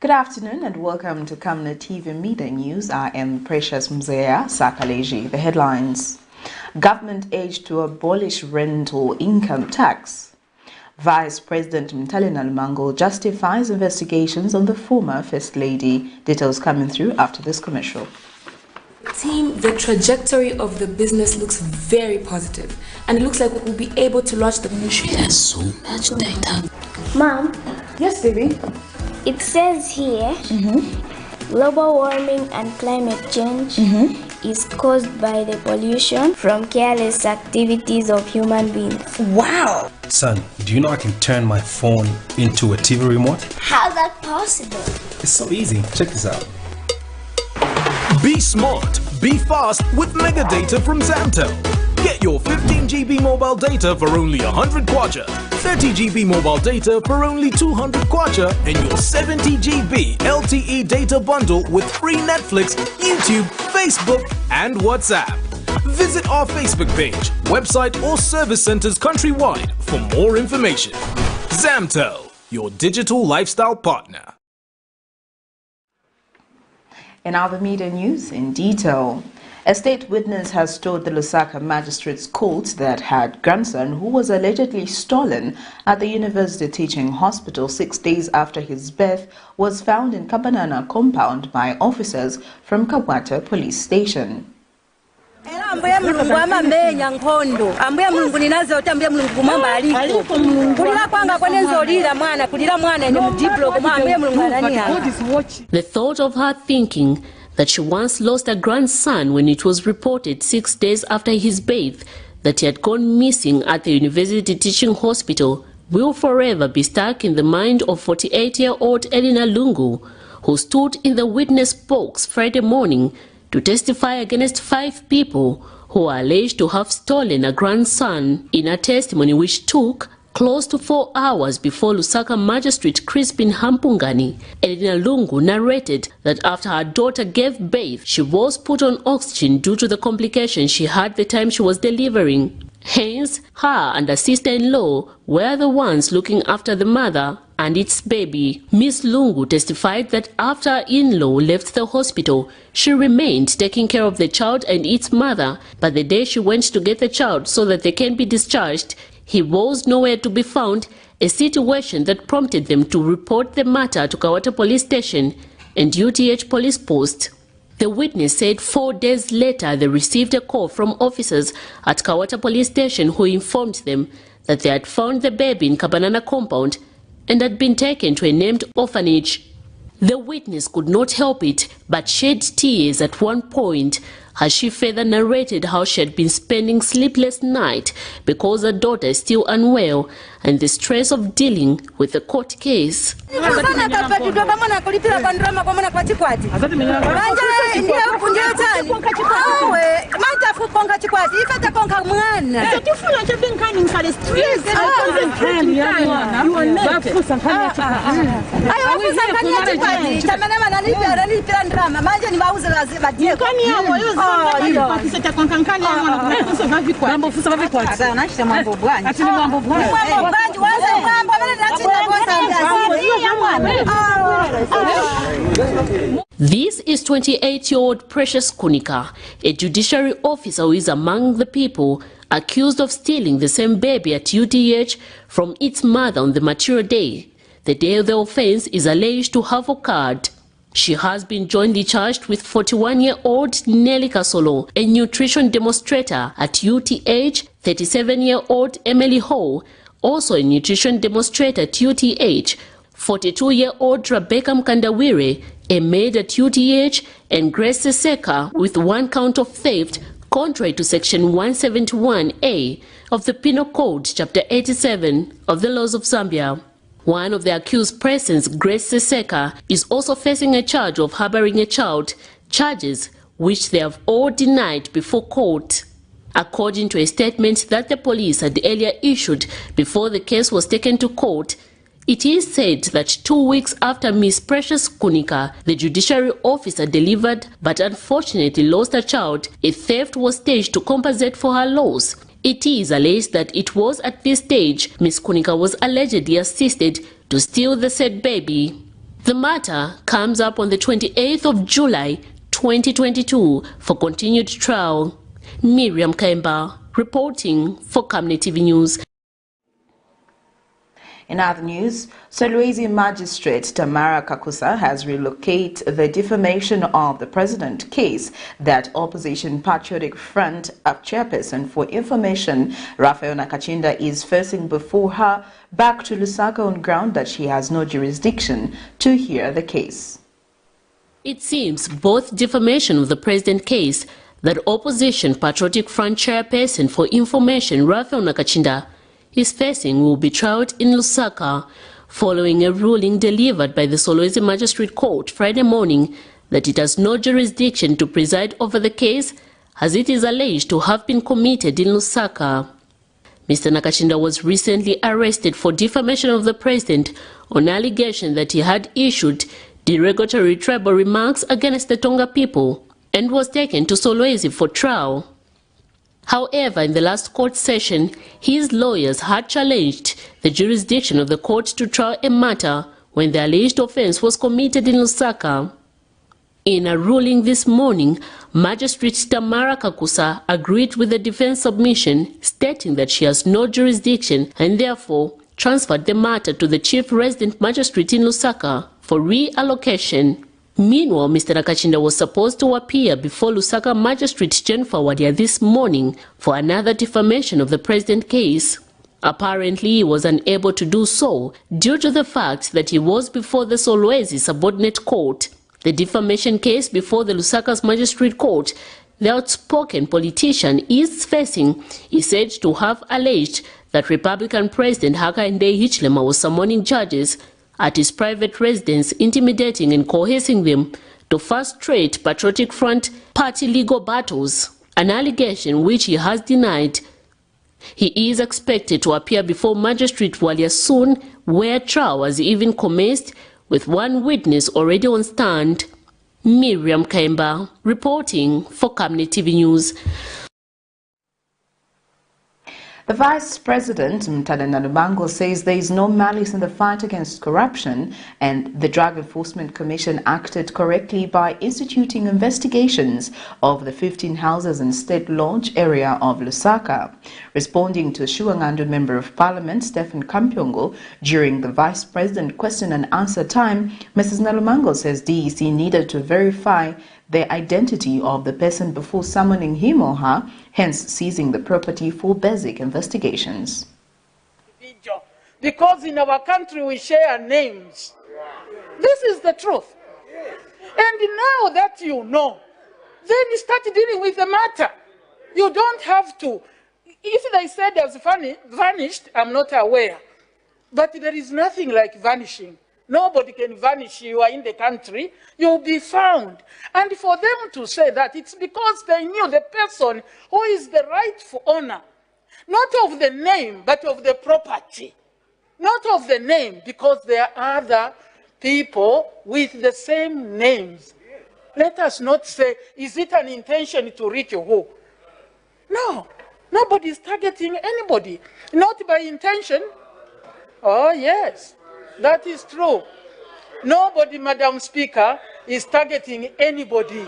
Good afternoon and welcome to Camnet TV Midday News. I am Precious Mzea Sakaleji. The headlines. Government aids to abolish rental income tax. Vice President MUTALE NALUMANGO justifies investigations on the former First Lady. Details coming through after this commercial. Team, the trajectory of the business looks very positive, and it looks like we'll be able to launch the ministry. There's so much data. Mom. Yes, baby. It says here, global warming and climate change is caused by the pollution from careless activities of human beings. Wow! Son, do you know I can turn my phone into a TV remote? How's that possible? It's so easy. Check this out. Be smart, be fast with mega data from ZAMTEL. Get your 15 GB mobile data for only 100 kwacha, 30 GB mobile data for only 200 kwacha, and your 70 GB LTE data bundle with free Netflix, YouTube, Facebook, and WhatsApp. Visit our Facebook page, website, or service centers countrywide for more information. ZAMTEL, your digital lifestyle partner. In other media news, in detail, a state witness has told the Lusaka Magistrates Court that her grandson, who was allegedly stolen at the University Teaching Hospital 6 days after his birth, was found in Kabanana compound by officers from Kawata Police Station. The thought of her thinking that she once lost a grandson when it was reported 6 days after his birth that he had gone missing at the University Teaching Hospital will forever be stuck in the mind of 48-year-old Elina Lungu, who stood in the witness box Friday morning to testify against 5 people who are alleged to have stolen a grandson in a testimony which took close to 4 hours before Lusaka Magistrate Crispin Hampungani. Elina Lungu narrated that after her daughter gave birth, she was put on oxygen due to the complications she had the time she was delivering. Hence, her and her sister-in-law were the ones looking after the mother and its baby. Miss Lungu testified that after her in-law left the hospital, she remained taking care of the child and its mother, but the day she went to get the child so that they can be discharged, he was nowhere to be found, a situation that prompted them to report the matter to Kawata Police Station and UTH Police Post. The witness said 4 days later they received a call from officers at Kawata Police Station who informed them that they had found the baby in Kabanana compound and had been taken to a named orphanage. The witness could not help it but shed tears at one point as she further narrated how she had been spending sleepless nights because her daughter is still unwell and the stress of dealing with the court case. This is 28-year-old Precious Kunika, a judiciary officer who is among the people accused of stealing the same baby at UTH from its mother on the mature day. The day of the offense is alleged to have occurred. She has been jointly charged with 41-year-old Nelly Kasolo, a nutrition demonstrator at UTH, 37-year-old Emily Ho, also a nutrition demonstrator at UTH, 42-year-old Rebecca Mkandawire, a maid at UTH, and Grace Seseka with 1 count of theft, contrary to Section 171A of the Penal Code, Chapter 87 of the Laws of Zambia. One of the accused persons, Grace Seseka, is also facing a charge of harboring a child, charges which they have all denied before court. According to a statement that the police had earlier issued before the case was taken to court, it is said that 2 weeks after Miss Precious Kunika, the judiciary officer delivered but unfortunately lost her child, a theft was staged to compensate for her loss. It is alleged that it was at this stage Miss Kunika was allegedly assisted to steal the said baby. The matter comes up on the 28th of July 2022 for continued trial. Miriam Kaimba reporting for Camnet TV News. In other news, Solwezi Magistrate Tamara Kakusa has relocated the defamation of the president case that Opposition Patriotic Front chairperson for information, Raphael Nakachinda, is facing before her back to Lusaka on ground that she has no jurisdiction to hear the case. It seems both defamation of the president case that Opposition Patriotic Front chairperson for information, Raphael Nakachinda, is facing will be tried in Lusaka following a ruling delivered by the Solwezi Magistrate Court Friday morning that it has no jurisdiction to preside over the case as it is alleged to have been committed in Lusaka. Mr. Nakachinda was recently arrested for defamation of the president on allegation that he had issued derogatory tribal remarks against the Tonga people and was taken to Solwezi for trial. However, in the last court session, his lawyers had challenged the jurisdiction of the court to try a matter when the alleged offense was committed in Lusaka. In a ruling this morning, Magistrate Tamara Kakusa agreed with the defense submission, stating that she has no jurisdiction and therefore transferred the matter to the Chief Resident Magistrate in Lusaka for reallocation. Meanwhile, Mr. Nakachinda was supposed to appear before Lusaka Magistrate Jennifer Wadia this morning for another defamation of the president case. Apparently, he was unable to do so due to the fact that he was before the Solwezi subordinate court. The defamation case before the Lusaka's Magistrate Court, the outspoken politician is facing is said to have alleged that Republican President Hakainde Hichilema was summoning judges at his private residence, intimidating and coercing them to frustrate Patriotic Front party legal battles, an allegation which he has denied. He is expected to appear before Magistrate Walia soon, where trial has even commenced, with one witness already on stand. Miriam Kaimba reporting for Camnet TV News. The Vice President, MUTALE NALUMANGO, says there is no malice in the fight against corruption and the Drug Enforcement Commission acted correctly by instituting investigations of the 15 houses in State Lodge area of Lusaka. Responding to Shuangandu Member of Parliament, Stephen Kampyongo, during the Vice President question and answer time, Mrs. NALUMANGO says DEC needed to verify the identity of the person before summoning him or her, hence seizing the property for basic investigations. Because in our country we share names. This is the truth. And now that you know, then you start dealing with the matter. You don't have to. If they said has vanished, I'm not aware. But there is nothing like vanishing. Nobody can vanish. You are in the country, you'll be found. And for them to say that, it's because they knew the person who is the rightful owner, not of the name, but of the property. Not of the name, because there are other people with the same names. Let us not say, is it an intention to reach who? No, nobody is targeting anybody, not by intention. Oh, yes. That is true. Nobody, Madam Speaker, is targeting anybody.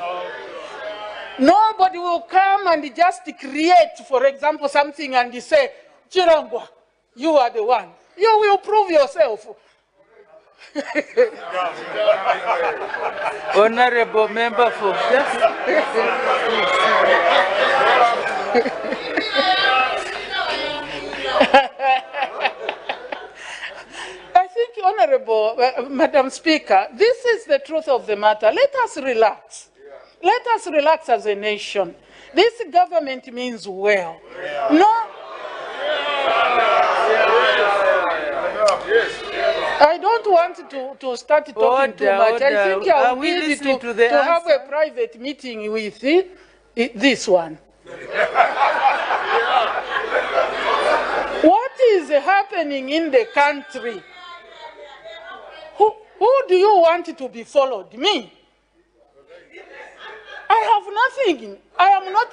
Nobody will come and just create, for example, something and say, Chirangwa, you are the one. You will prove yourself. Honorable Member for Honorable Madam Speaker, this is the truth of the matter. Let us relax. Let us relax as a nation. This government means well. No. I don't want to start talking too much. I think I need to have a private meeting with this one. What is happening in the country? Who do you want to be followed? Me? I have nothing. I am not.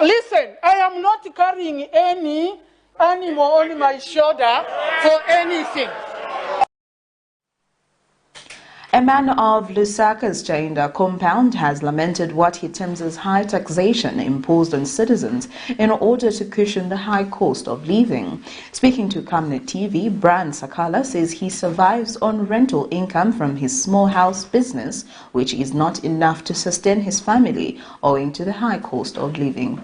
Listen, I am not carrying any animal on my shoulder for anything. A man of Lusaka's Chainda compound has lamented what he terms as high taxation imposed on citizens in order to cushion the high cost of living. Speaking to Camnet TV, Brian Sakala says he survives on rental income from his small house business, which is not enough to sustain his family owing to the high cost of living.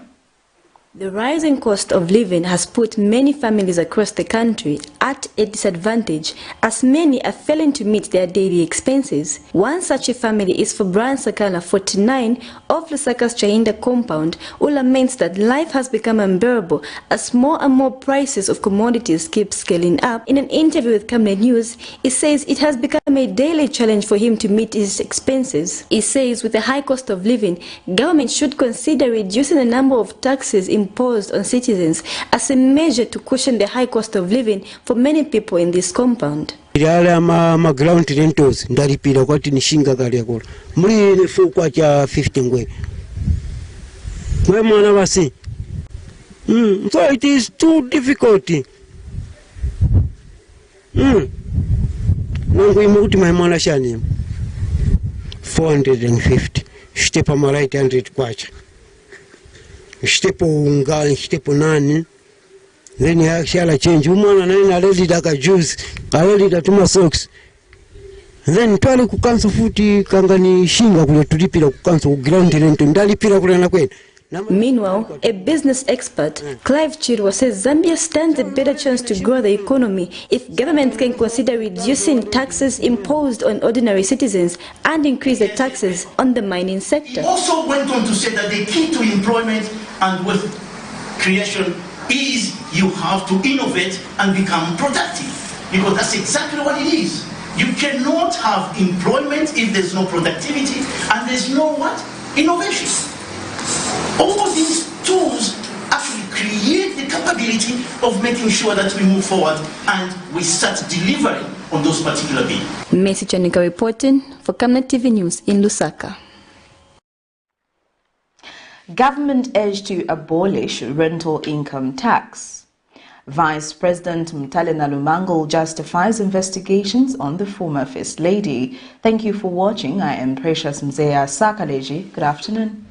The rising cost of living has put many families across the country at a disadvantage, as many are failing to meet their daily expenses. One such a family is for Brian Sakala, 49, of Lusaka's Chainda compound, who laments that life has become unbearable as more and more prices of commodities keep scaling up. In an interview with Camnet News, he says it has become a daily challenge for him to meet his expenses. He says with the high cost of living, government should consider reducing the number of taxes imposed on citizens as a measure to cushion the high cost of living for many people in this compound. Ground rentals ndaripira kwati nishinga kali yakora muri nefukwa cha 50 ngwe mwana basi so it is too difficult nangu imuti mwana shani 450 stepa mara 800 kwacha stepo unga stepo nani then actually change umwana nani already daka juice already datuma socks then twali ku cancel futi kangani shinga kule tulipira ku cancel ground rent ndalipira kule na kwenda. Meanwhile, a business expert, Clive Chirwa, says Zambia stands a better chance to grow the economy if government can consider reducing taxes imposed on ordinary citizens and increase the taxes on the mining sector. He also went on to say that the key to employment and wealth creation is you have to innovate and become productive, because that's exactly what it is. You cannot have employment if there's no productivity and there's no what? Innovation. All these tools actually create the capability of making sure that we move forward and we start delivering on those particular things. Messi Chanika reporting for Camnet TV News in Lusaka. Government urged to abolish rental income tax. Vice President MUTALE NALUMANGO justifies investigations on the former First Lady. Thank you for watching. I am Precious Mzeya Sakaleji. Good afternoon.